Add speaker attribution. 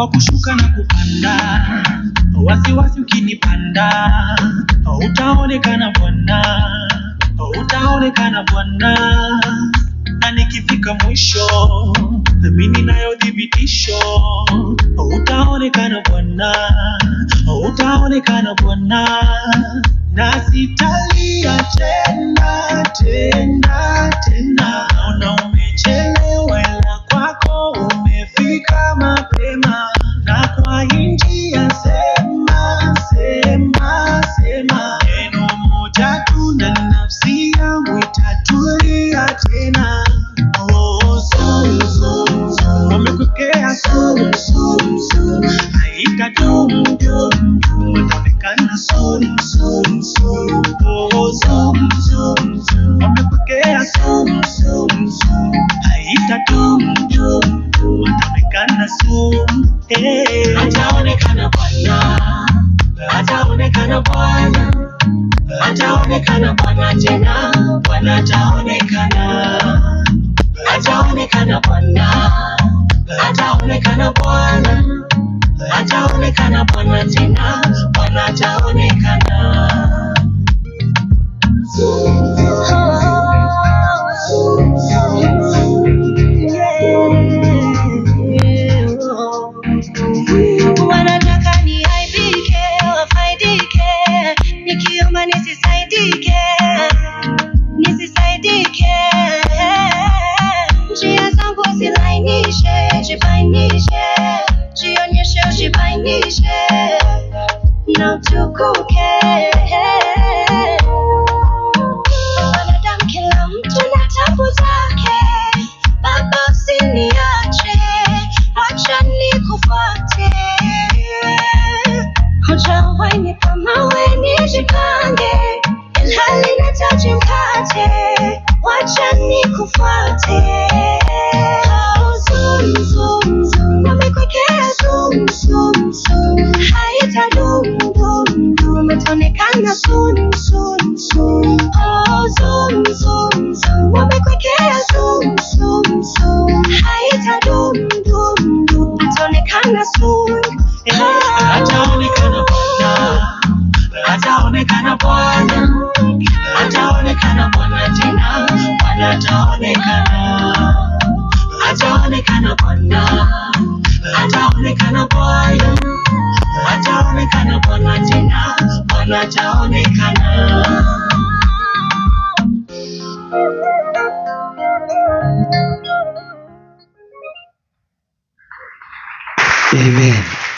Speaker 1: kwa kushuka na kupanda, wasiwasi ukinipanda, utaonekana Bwana, utaonekana Bwana. Na nikifika mwisho, mimi nayo dhibitisho, utaonekana Bwana, utaonekana Bwana. Na sitalia tena tena tena, naona umechelewa ila kwako umefika mapema. Na kwa njia sema sema sema, neno moja tu na nafsi yangu itatulia tena. Oh, zoom zoom zoom, wamekukea zoom zoom zoom, haitadumu dum dum, utaonekana soon soon soon. Oh, zoom zoom zoom, wamekukea zoom zoom zoom, haitadumu dum dum, utaonekana soon. Hey, ataonekana Bwana, ataonekana Bwana, ataonekana Bwana tena, Bwana ataonekana, ataonekana Bwana, ataonekana Bwana, ataonekana Bwana tena, Bwana ataonekana.
Speaker 2: Wanataka niaibike, wafaidike, nikiomba nisisaidike, nisisaidike. Njia zangu zilainishe, jibainishe, jionyeshe, ujibainishe na utukuke. Wanadamu kila mtu na tabu zake, Baba usiniache, acha nikufuate. Hujawahi nipa mawe nijipange, ilhali nahitaji mkate, wacha nikufuate. Oh, zoom zoom zoom, wamekuwekea zoom zoom zoom, haitadumu dum dum, utaonekana soon soon soon. Oh, zoom zoom zoom, wamekuwekea zoom zoom zoom, haitadumu dum dum, utaonekana soon.
Speaker 1: Ataonekana Bwana, ataonekana Bwana, ataonekana Bwana tena, Bwana ataonekana, ataonekana Bwana, ataonekana Bwana, ataonekana Bwana tena, Bwana ataonekana.
Speaker 3: Amen.